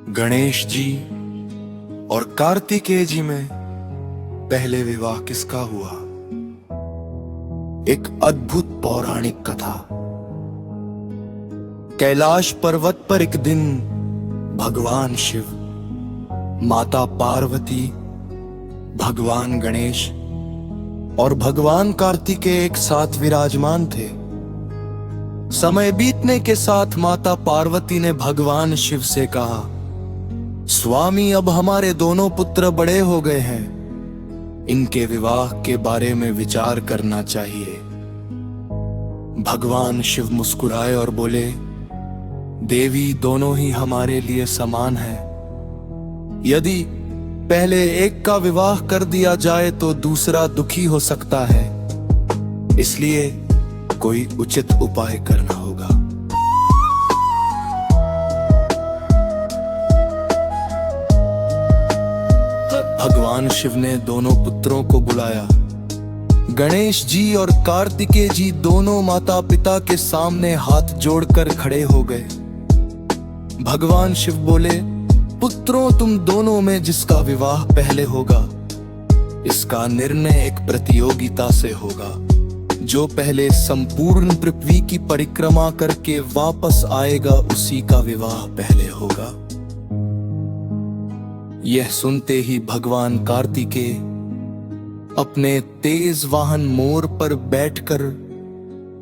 गणेश जी और कार्तिकेय जी में पहले विवाह किसका हुआ? एक अद्भुत पौराणिक कथा। कैलाश पर्वत पर एक दिन भगवान शिव, माता पार्वती, भगवान गणेश और भगवान कार्तिकेय एक साथ विराजमान थे। समय बीतने के साथ माता पार्वती ने भगवान शिव से कहा, स्वामी, अब हमारे दोनों पुत्र बड़े हो गए हैं, इनके विवाह के बारे में विचार करना चाहिए। भगवान शिव मुस्कुराए और बोले, देवी, दोनों ही हमारे लिए समान है। यदि पहले एक का विवाह कर दिया जाए तो दूसरा दुखी हो सकता है, इसलिए कोई उचित उपाय करना होगा। भगवान शिव ने दोनों पुत्रों को बुलाया। गणेश जी और कार्तिकेय जी दोनों माता पिता के सामने हाथ जोड़कर खड़े हो गए। भगवान शिव बोले, पुत्रों, तुम दोनों में जिसका विवाह पहले होगा, इसका निर्णय एक प्रतियोगिता से होगा। जो पहले संपूर्ण पृथ्वी की परिक्रमा करके वापस आएगा, उसी का विवाह पहले होगा। यह सुनते ही भगवान कार्तिकेय अपने तेज वाहन मोर पर बैठकर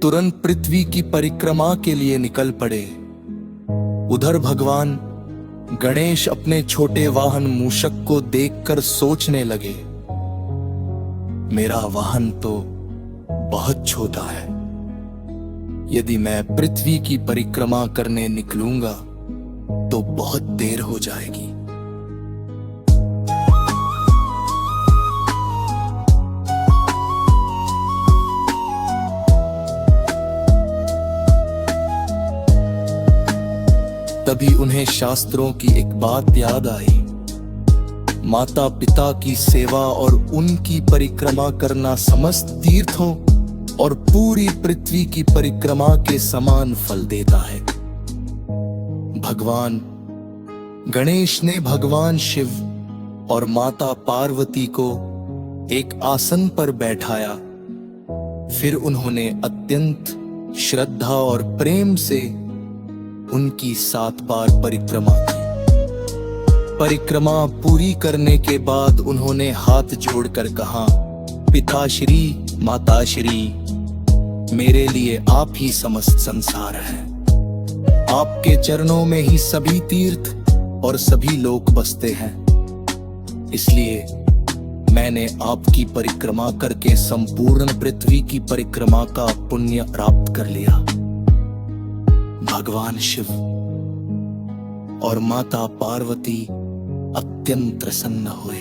तुरंत पृथ्वी की परिक्रमा के लिए निकल पड़े। उधर भगवान गणेश अपने छोटे वाहन मूषक को देखकर सोचने लगे, मेरा वाहन तो बहुत छोटा है। यदि मैं पृथ्वी की परिक्रमा करने निकलूंगा तो बहुत देर हो जाएगी। तभी उन्हें शास्त्रों की एक बात याद आई। माता पिता की सेवा और उनकी परिक्रमा करना समस्त तीर्थों और पूरी पृथ्वी की परिक्रमा के समान फल देता है। भगवान गणेश ने भगवान शिव और माता पार्वती को एक आसन पर बैठाया। फिर उन्होंने अत्यंत श्रद्धा और प्रेम से उनकी 7 बार परिक्रमा की। परिक्रमा पूरी करने के बाद उन्होंने हाथ जोड़कर कहा, पिताश्री, माताश्री, मेरे लिए आप ही समस्त संसार है। आपके चरणों में ही सभी तीर्थ और सभी लोक बसते हैं। इसलिए मैंने आपकी परिक्रमा करके संपूर्ण पृथ्वी की परिक्रमा का पुण्य प्राप्त कर लिया। भगवान शिव और माता पार्वती अत्यंत प्रसन्न हुए।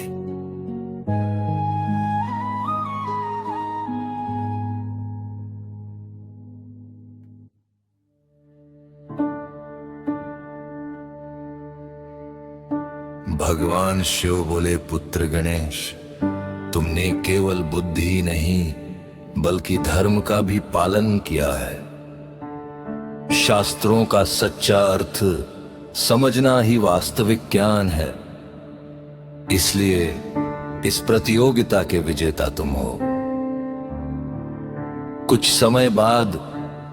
भगवान शिव बोले, पुत्र गणेश, तुमने केवल बुद्धि ही नहीं बल्कि धर्म का भी पालन किया है। शास्त्रों का सच्चा अर्थ समझना ही वास्तविक ज्ञान है। इसलिए इस प्रतियोगिता के विजेता तुम हो। कुछ समय बाद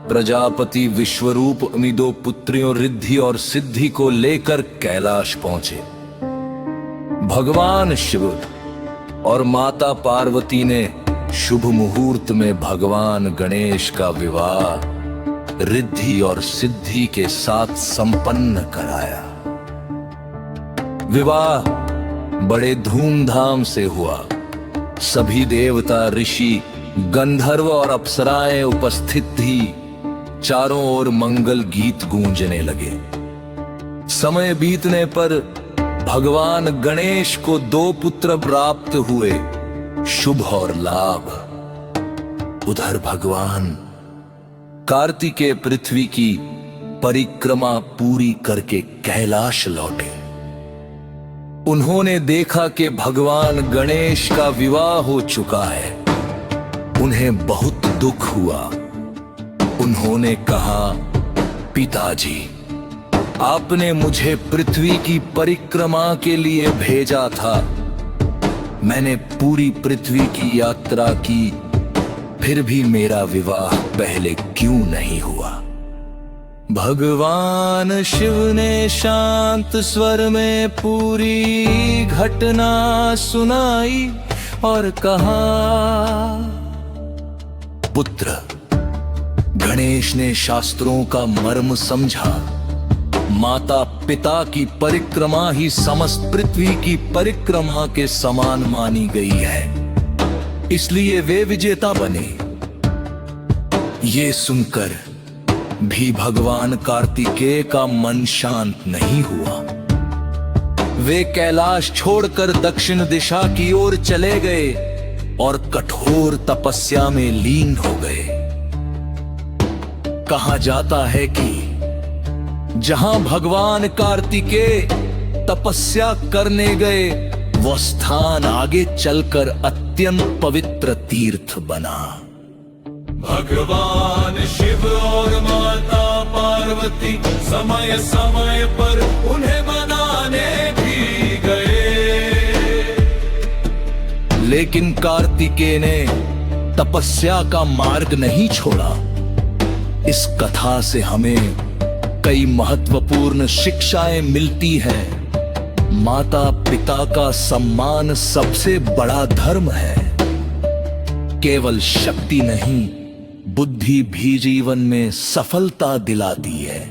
प्रजापति विश्वरूप अपनी 2 पुत्रियों रिद्धि और सिद्धि को लेकर कैलाश पहुंचे। भगवान शिव और माता पार्वती ने शुभ मुहूर्त में भगवान गणेश का विवाह रिद्धि और सिद्धि के साथ संपन्न कराया। विवाह बड़े धूमधाम से हुआ। सभी देवता, ऋषि, गंधर्व और अप्सराएं उपस्थित थी। चारों ओर मंगल गीत गूंजने लगे। समय बीतने पर भगवान गणेश को 2 पुत्र प्राप्त हुए, शुभ और लाभ। उधर भगवान कार्तिकेय पृथ्वी की परिक्रमा पूरी करके कैलाश लौटे। उन्होंने देखा कि भगवान गणेश का विवाह हो चुका है। उन्हें बहुत दुख हुआ। उन्होंने कहा, पिताजी, आपने मुझे पृथ्वी की परिक्रमा के लिए भेजा था। मैंने पूरी पृथ्वी की यात्रा की, फिर भी मेरा विवाह पहले क्यों नहीं हुआ? भगवान शिव ने शांत स्वर में पूरी घटना सुनाई और कहा, पुत्र, गणेश ने शास्त्रों का मर्म समझा। माता पिता की परिक्रमा ही समस्त पृथ्वी की परिक्रमा के समान मानी गई है, इसलिए वे विजेता बने। ये सुनकर भी भगवान कार्तिकेय का मन शांत नहीं हुआ। वे कैलाश छोड़कर दक्षिण दिशा की ओर चले गए और कठोर तपस्या में लीन हो गए। कहा जाता है कि जहां भगवान कार्तिकेय तपस्या करने गए, वह स्थान आगे चलकर अत्यंत पवित्र तीर्थ बना। भगवान शिव और माता पार्वती समय समय पर उन्हें मनाने भी गए, लेकिन कार्तिकेय ने तपस्या का मार्ग नहीं छोड़ा। इस कथा से हमें कई महत्वपूर्ण शिक्षाएं मिलती हैं। माता पिता का सम्मान सबसे बड़ा धर्म है। केवल शक्ति नहीं, बुद्धि भी जीवन में सफलता दिलाती है।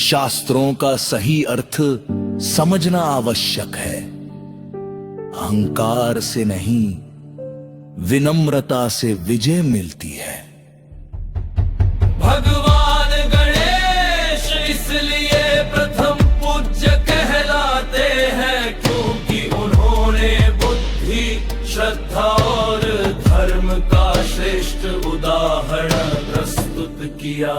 शास्त्रों का सही अर्थ समझना आवश्यक है। अहंकार से नहीं, विनम्रता से विजय मिलती है। भगवान गणेश इसलिए प्रथम पूज्य कहलाते हैं, क्योंकि उन्होंने बुद्धि, श्रद्धा और धर्म का श्रेष्ठ उदाहरण प्रस्तुत किया।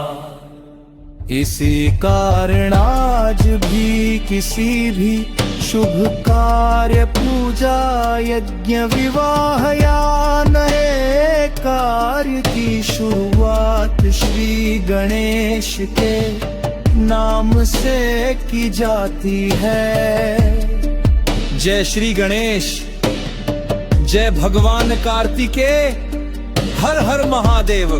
इसी कारण आज भी किसी भी शुभ कार्य, पूजा, यज्ञ, विवाह या नए कार्य की शुरुआत श्री गणेश के नाम से की जाती है। जय श्री गणेश, जय भगवान कार्तिकेय, हर हर महादेव।